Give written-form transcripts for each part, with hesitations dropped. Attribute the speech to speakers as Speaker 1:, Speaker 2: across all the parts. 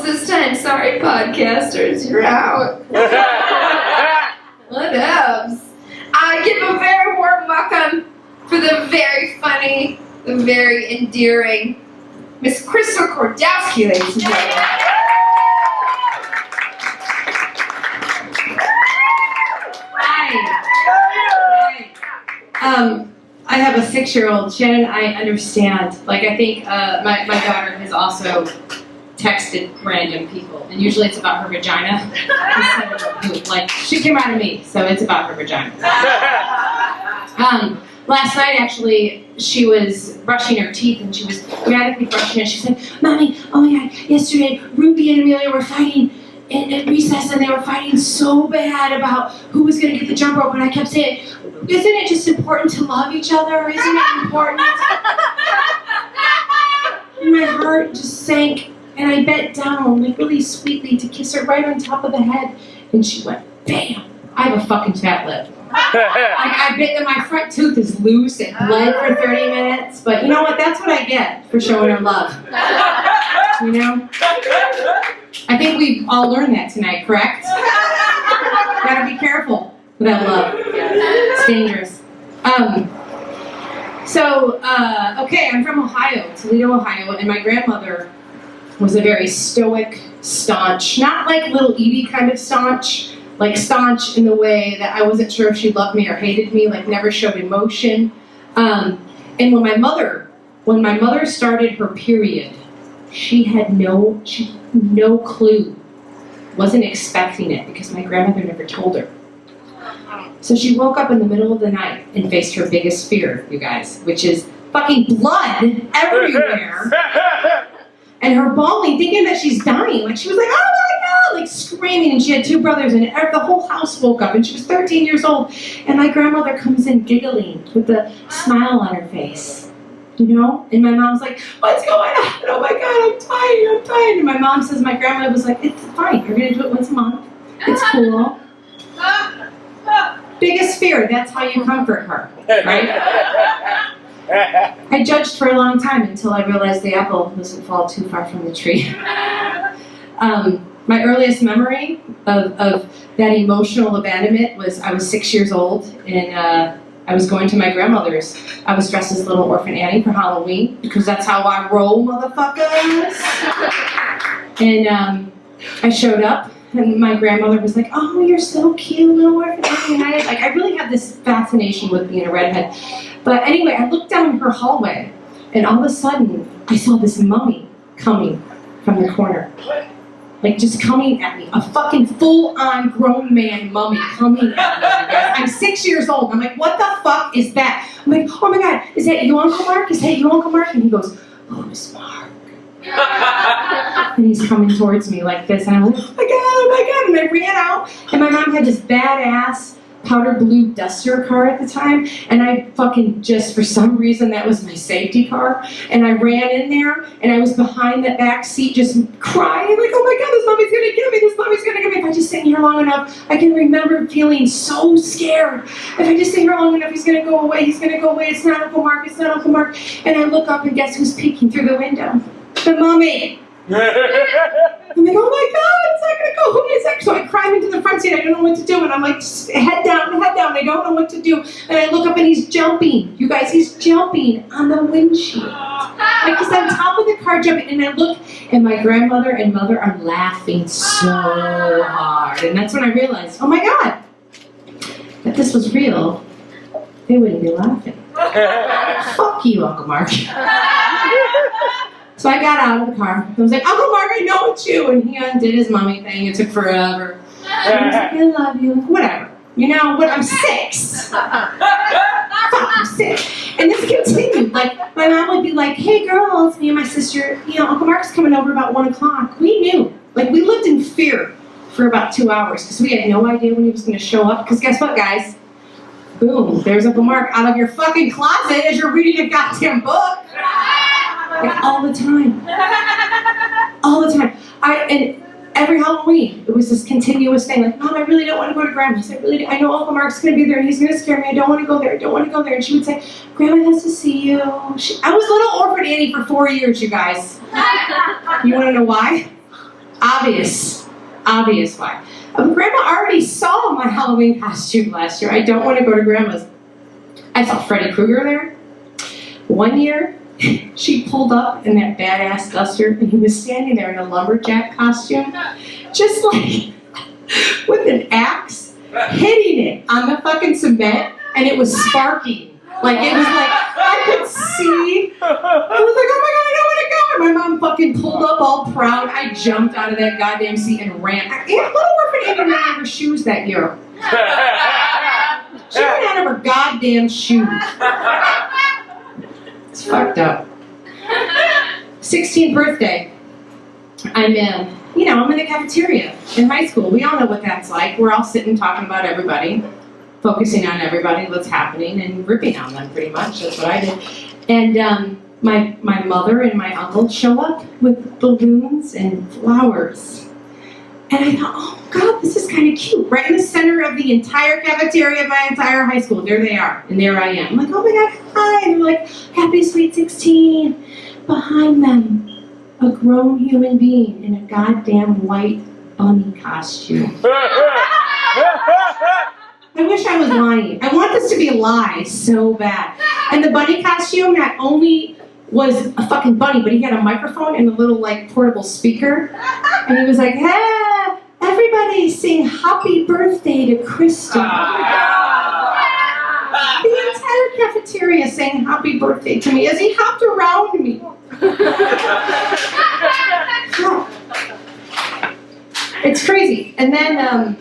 Speaker 1: revolves this time. Sorry, podcasters, you're out. What else? I give a very warm welcome for the very funny, the very endearing Miss Crystal Kordowski, ladies and gentlemen. Hi. I have a 6-year-old. Shannon, I understand. Like, I think my daughter has also texted random people, and usually it's about her vagina instead of her poop. Like, she came out of me, so it's about her vagina. Last night, actually, she was brushing her teeth, and she was dramatically brushing it. She said, "Mommy, oh my God, yesterday Ruby and Amelia were fighting at recess, and they were fighting so bad about who was going to get the jump rope." And I kept saying, "Isn't it just important to love each other? Isn't it important?" And my heart just sank, and I bent down, like, really sweetly to kiss her right on top of the head, and she went, bam! I have a fucking fat lip. I bet that my front tooth is loose. It bled for 30 minutes, but you know what? That's what I get for showing her love. You know? I think we've all learned that tonight, correct? Gotta be careful with that love. It's dangerous. Okay, I'm from Ohio, Toledo, Ohio, and my grandmother was a very stoic, staunch, not like little Edie kind of staunch, like staunch in the way that I wasn't sure if she loved me or hated me, like never showed emotion. And when my mother started her period, she had no clue, wasn't expecting it because my grandmother never told her. So she woke up in the middle of the night and faced her biggest fear, you guys, which is fucking blood everywhere. And her bawling, thinking that she's dying. Like, she was like, "Oh my God," like screaming. And she had 2 brothers, and the whole house woke up. And she was 13 years old. And my grandmother comes in giggling with a smile on her face. You know? And my mom's like, "What's going on? Oh my God, I'm tired. And my mom says, my grandmother was like, "It's fine. You're going to do it once a month. It's cool." Biggest fear, that's how you comfort her, right? I judged for a long time until I realized the apple doesn't fall too far from the tree. My earliest memory of that emotional abandonment was I was 6 years old, and I was going to my grandmother's. I was dressed as Little Orphan Annie for Halloween, because that's how I roll, motherfuckers. And I showed up, and my grandmother was like, "Oh, you're so cute, Little Orphan Annie." I really had this fascination with being a redhead. But anyway, I looked down her hallway, and all of a sudden, I saw this mummy coming from the corner. Like, just coming at me. A fucking full-on grown man mummy coming at me. I'm 6 years old. I'm like, what the fuck is that? I'm like, "Oh my God, is that you, Uncle Mark? Is that you, Uncle Mark?" And he goes, "Who's Mark?" And he's coming towards me like this, and I'm like, "Oh my God. And I ran out, and my mom had this badass powder blue Duster car at the time, and I fucking just, for some reason, that was my safety car, and I ran in there, and I was behind that back seat just crying, like, "Oh my God, this mommy's gonna get me, this mommy's gonna get me." If I just sit here long enough, I can remember feeling so scared. If I just sit here long enough, he's gonna go away, it's not Uncle Mark. And I look up, and guess who's peeking through the window? The mummy. I'm like, "Oh my God, it's not gonna go. Who is that?" So I climb into the front seat. I don't know what to do, and I'm like, just head down. I don't know what to do. And I look up, and he's jumping. You guys, he's jumping on the windshield. Like, he's on top of the car jumping. And I look, and my grandmother and mother are laughing so hard. And that's when I realized, oh my God, if this was real, they wouldn't be laughing. Fuck you, Uncle Mark. So I got out of the car. I was like, "Uncle Mark, I know it's you." And he undid his mommy thing. It took forever. And I was like, "I love you." Whatever. You know what? I'm 6. Fuck, I'm 6. And this continued. Like, my mom would be like, "Hey, girls, me and my sister, Uncle Mark's coming over about 1 o'clock. We knew. Like, we lived in fear for about 2 hours because we had no idea when he was going to show up. Because guess what, guys? Boom, there's Uncle Mark out of your fucking closet as you're reading a goddamn book. Like, all the time. All the time. And every Halloween, it was this continuous thing. Like, "Mom, I really don't want to go to Grandma's. I know Uncle Mark's going to be there, and he's going to scare me. I don't want to go there. And she would say, "Grandma has to see you." I was Little Orphan Annie for 4 years, you guys. You want to know why? Obvious why. Grandma already saw my Halloween costume last year. I don't want to go to Grandma's. I saw Freddy Krueger there. One year, she pulled up in that badass duster, and he was standing there in a lumberjack costume, just like with an axe, hitting it on the fucking cement, and it was sparking. Like, it was like, I could see. I was like, oh my God, I know where to go. And my mom fucking pulled up all proud. I jumped out of that goddamn seat and ran. Little orphan Amy ran out of her shoes that year. She ran out of her goddamn shoes. It's fucked up. 16th birthday. I'm in the cafeteria in high school. We all know what that's like. We're all sitting talking about everybody, focusing on everybody, what's happening, and ripping on them pretty much. That's what I did. And my mother and my uncle show up with balloons and flowers. And I thought, oh God, this is kind of cute. Right in the center of the entire cafeteria of my entire high school. There they are. And there I am. I'm like, oh my God, hi. And they're like, happy sweet 16. Behind them, a grown human being in a goddamn white bunny costume. I wish I was lying. I want this to be a lie so bad. And the bunny costume not only was a fucking bunny, but he had a microphone and a little like portable speaker. And he was like, hey, everybody sing happy birthday to Kristen. The entire cafeteria sang happy birthday to me as he hopped around me. It's crazy. And then,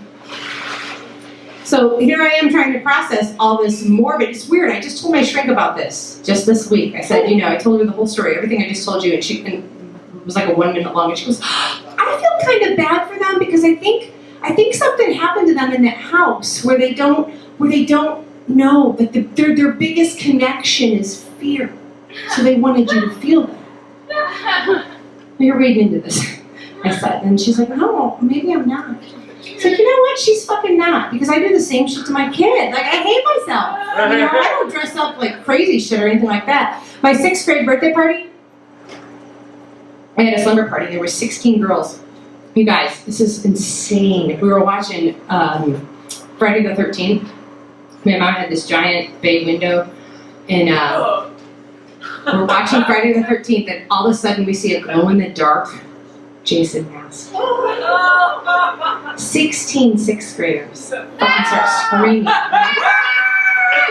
Speaker 1: so here I am trying to process all this morbid. It's weird. I just told my shrink about this just this week. I said, I told her the whole story, everything I just told you, and it was like a 1 minute long. And she goes, I feel kind of bad for them because I think something happened to them in that house where they don't know that their biggest connection is fear. So they wanted you to feel that. You're reading into this, I said, and she's like, no, maybe I'm not. It's like, you know what? She's fucking not. Because I do the same shit to my kid. Like, I hate myself. I don't dress up like crazy shit or anything like that. My 6th grade birthday party, I had a slumber party. There were 16 girls. You guys, this is insane. We were watching Friday the 13th. My mom had this giant bay window. And we're watching Friday the 13th. And all of a sudden, we see a glow-in-the-dark Jason mask. 16 6th graders fucking start screaming.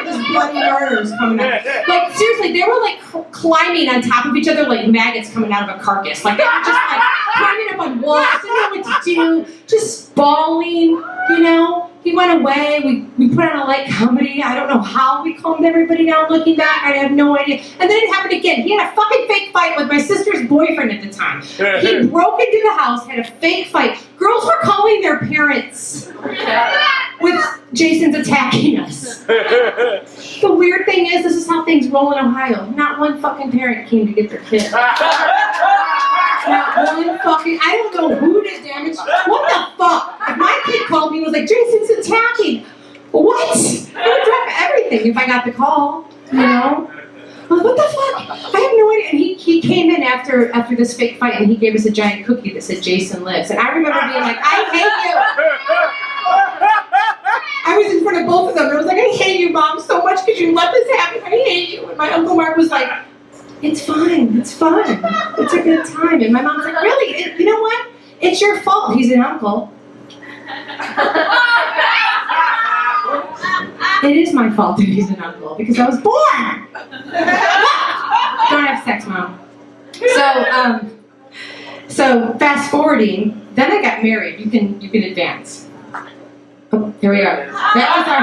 Speaker 1: This bloody murders coming out. Like, seriously, they were like climbing on top of each other like maggots coming out of a carcass. Like, they were just like climbing up on walls, didn't know what to do, just bawling, He went away, we put on a light comedy. I don't know how we calmed everybody down looking back. I have no idea. And then it happened again. He had a fucking fake fight with my sister's boyfriend at the time. He broke into the house, had a fake fight. Girls were calling their parents with Jason's attacking us. The weird thing is, this is how things roll in Ohio. Not one fucking parent came to get their kid. Not one fucking, I don't know who did damage. What the fuck? If my kid called me and was like, Jason's attacking. What? I would drop everything if I got the call, I'm like, what the fuck? I have no idea. And he came in after this fake fight and he gave us a giant cookie that said Jason lives. And I remember being like, I hate you. I was in front of both of them. I was like, I hate you, Mom, so much because you let this happen. I hate you. And my Uncle Mark was like, it's fine. It's fun. It's a good time. And my mom's like, really? You know what? It's your fault. He's an uncle. It is my fault that he's an uncle because I was born. Don't have sex, Mom. So fast forwarding, then I got married. You can advance. Oh, here we are. That's our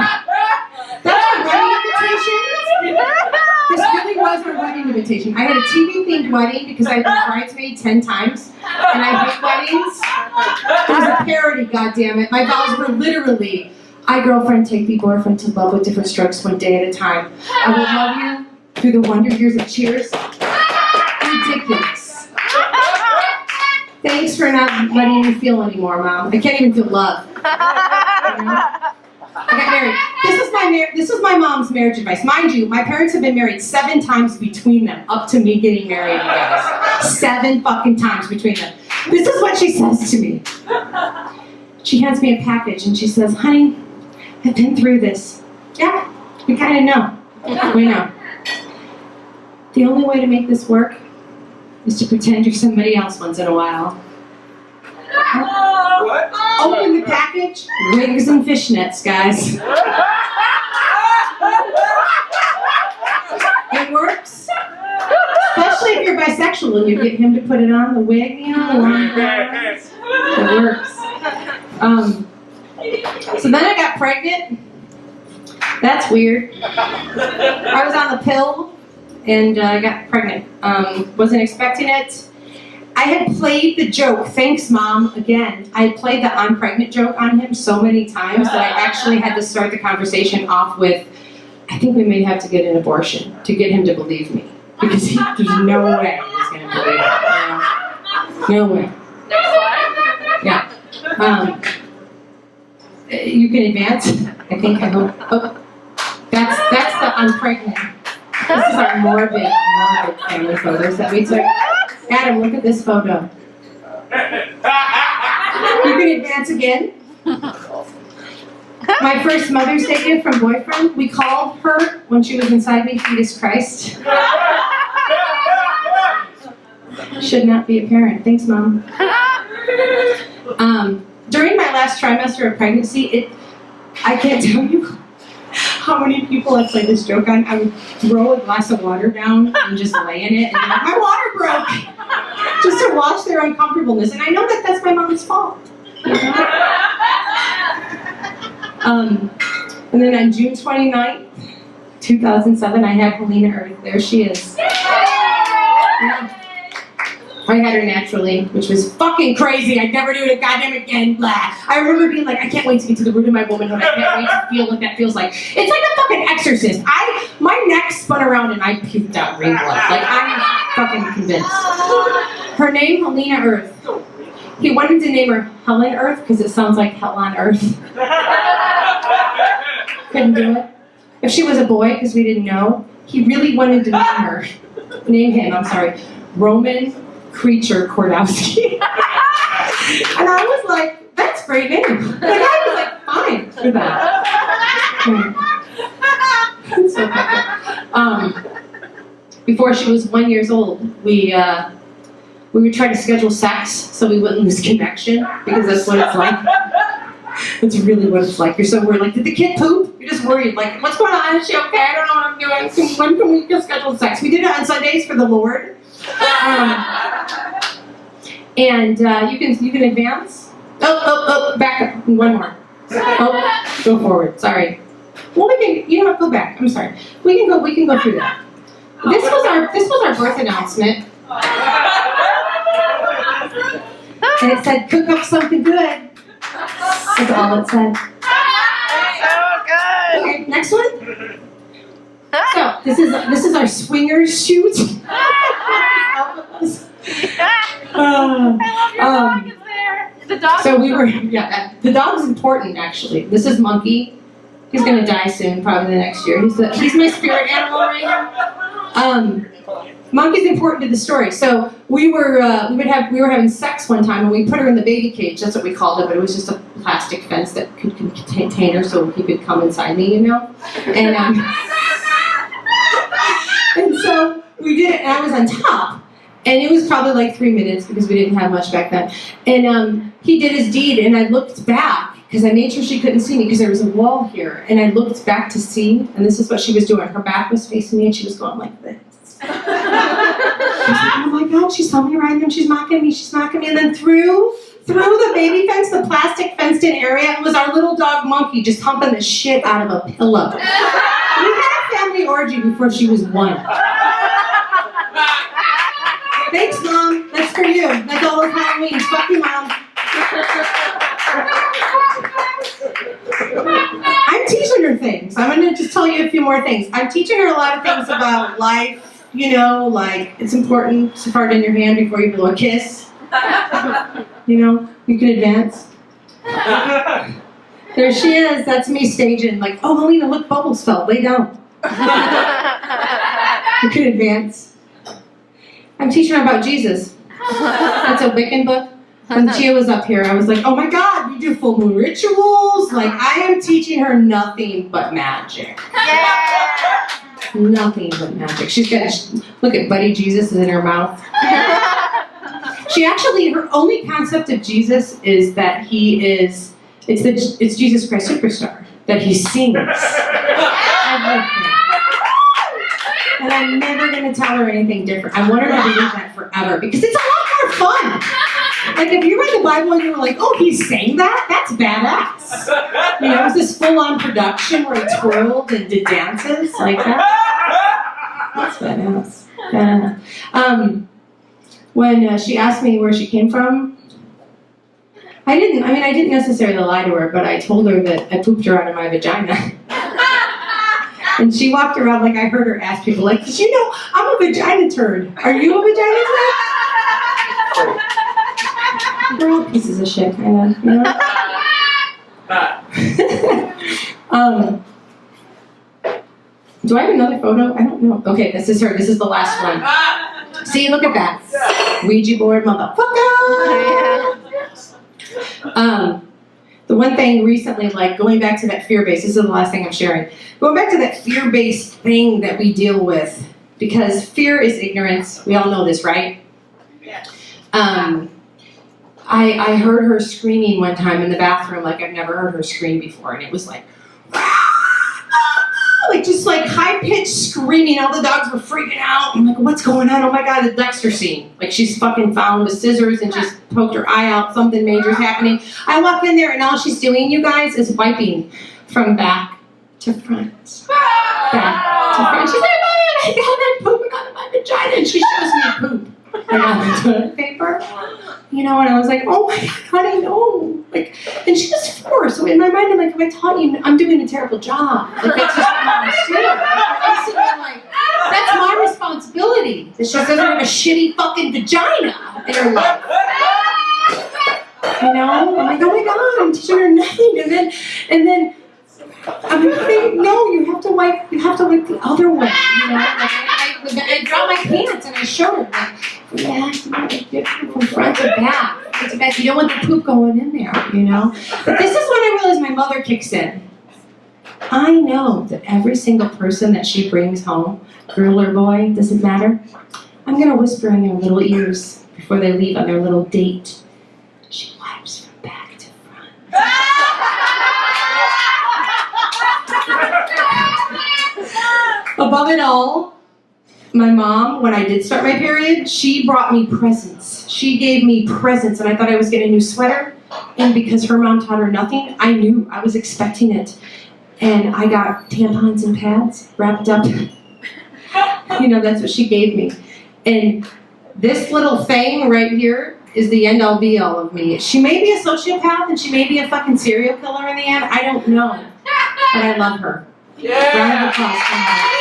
Speaker 1: wedding invitation. This really was our wedding invitation. I had a TV-themed wedding because I've been bridesmaid 10 times, and I hate weddings. It was a parody, goddammit. My vows were literally, I, girlfriend, take thee, boyfriend, to love with different strokes, one day at a time. I will love you through the wonder years of cheers. Ridiculous. Thanks for not letting me feel anymore, Mom. I can't even feel love. I got married. This was my mom's marriage advice. Mind you, my parents have been married 7 times between them, up to me getting married, you guys. 7 fucking times between them. This is what she says to me. She hands me a package and she says, honey, I've been through this. Yeah, we kind of know. We know. The only way to make this work is to pretend you're somebody else once in a while.
Speaker 2: What?
Speaker 1: Open the package, wigs and fishnets, guys. It works. Especially if you're bisexual and you get him to put it on, the wig, you know, the long hairs. It works. So then I got pregnant. That's weird. I was on the pill and I got pregnant. Wasn't expecting it. I had played the joke, thanks mom, again. I had played the I'm pregnant joke on him so many times that I actually had to start the conversation off with, I think we may have to get an abortion to get him to believe me. Because there's no way he's going to believe it. No way. Yeah. You can advance. I think I hope. Oh, that's the I'm pregnant. This is our morbid family photos that we took. Adam, look at this photo. You can advance again. My first Mother's Day gift from boyfriend, we called her when she was inside me, Fetus Christ. Should not be a parent. Thanks, Mom. During my last trimester of pregnancy, I can't tell you how many people I played this joke on. I would throw a glass of water down and just lay in it and be like, my water broke! Just to watch their uncomfortableness. And I know that that's my mom's fault. You know? And then on June 29th, 2007, I had Helena Earth. There she is. Yeah. I had her naturally, which was fucking crazy. I'd never do it goddamn again. Blah. I remember being like, I can't wait to get to the root of my womanhood. I can't wait to feel what that feels like. It's like a fucking exorcist. My neck spun around and I puked out ring blood. Like, I'm fucking convinced. Her name, Helena Earth. He wanted to name her Helen Earth because it sounds like hell on earth. Couldn't do it. If she was a boy, because we didn't know, he really wanted to name him, Roman Creature Kordowski. And I was like, that's a great name. Like, I was like, fine for that. So before she was 1 year old, we would try to schedule sex so we wouldn't lose connection, because that's what it's like. That's really what it's like. You're so worried, like, did the kid poop? You're just worried, like, what's going on? Is she okay? I don't know what I'm doing. When can we just schedule sex? We did it on Sundays for the Lord. And you can advance. Oh, back up. One more. Oh, go forward. Sorry. Well, you don't have to go back. I'm sorry. We can go through that. This was our birth announcement. And it said, cook up something good. That's all it said.
Speaker 3: So good.
Speaker 1: Okay, next one. So this is our swingers shoot.
Speaker 3: I love your dog is there. The dog.
Speaker 1: So the dog's important actually. This is Monkey. He's gonna die soon, probably the next year. He's my spirit animal right now. Monkey's important to the story. So we were having sex one time and we put her in the baby cage. That's what we called it, but it was just a plastic fence that could contain her so he could come inside me, you know. And so we did it, and I was on top. And it was probably like 3 minutes because we didn't have much back then. And he did his deed, and I looked back because I made sure she couldn't see me because there was a wall here. And I looked back to see, and this is what she was doing. Her back was facing me, and she was going like this. I was like, oh my God, she saw me right then. She's mocking me. And then through the baby fence, the plastic fenced-in area, was our little dog Monkey just humping the shit out of a pillow. We had a family orgy before she was 1. Thanks, Mom. That's for you. That's all of Halloween. Fuck you, Mom. I'm teaching her things. I'm going to just tell you a few more things. I'm teaching her a lot of things about life. You know, like, it's important to fart in your hand before you blow a kiss. You know, you can advance. There she is. That's me staging. Like, oh, Helena, look, bubbles fell. Lay down. You can advance. I'm teaching her about Jesus. That's a Wiccan book. When Chia was up here, I was like, oh my God, we do full moon rituals. Like, I am teaching her nothing but magic.
Speaker 3: Yeah.
Speaker 1: Nothing but magic. She's got, look at Buddy Jesus is in her mouth. She actually, her only concept of Jesus is that he is, it's Jesus Christ Superstar. That he sings everything. And I'm never going to tell her anything different. I want her to believe that forever because it's a lot more fun. Like if you read the Bible and you were like, oh, he sang that? That's badass. You know, it was this full-on production where he twirled and did dances like that. That's badass. When she asked me where she came from, I didn't necessarily lie to her, but I told her that I pooped her out of my vagina. And she walked around like I heard her ask people, like, did you know I'm a vagina turd? Are you a vagina turd? We're all pieces of shit, kind of, you know? Do I have another photo? I don't know. Okay, this is her. This is the last one. See, look at that. Ouija board, motherfucker! The one thing recently, like going back to that fear-based, this is the last thing I'm sharing. Going back to that fear-based thing that we deal with, because fear is ignorance. We all know this, right? I heard her screaming one time in the bathroom like I've never heard her scream before, and it was like, just like high-pitched screaming. All the dogs were freaking out. I'm like, what's going on? Oh my God, the Dexter scene. Like she's fucking found the scissors and just poked her eye out. Something major's happening. I walk in there and all she's doing, you guys, is wiping from back to front. Back to front. She's like, oh my God, I'm pooping out of my vagina. And she shows me poop. I got the toilet paper. You know, and I was like, oh my God, I know. Like, and she was 4, so in my mind, I'm like, if I taught you, I'm doing a terrible job. Like, that's just what moms do. I'm like, that's my responsibility. That she doesn't have a shitty fucking vagina in her life. You know? I'm like, oh my God, I'm teaching her nothing. And then, I'm like, no, you have to wipe the other way. You know? Like, I draw my pants and I show her, like, yeah, from front to back. You don't want the poop going in there, you know? But this is when I realized my mother kicks in. I know that every single person that she brings home, girl or boy, doesn't matter, I'm going to whisper in their little ears before they leave on their little date. She wipes from back to front. Above it all, my mom, when I did start my period, she brought me presents. She gave me presents, and I thought I was getting a new sweater. And because her mom taught her nothing, I knew I was expecting it. And I got tampons and pads wrapped up. You know, that's what she gave me. And this little thing right here is the end-all be-all of me. She may be a sociopath, and she may be a fucking serial killer in the end. I don't know. But I love her. Yeah. Round of applause for her.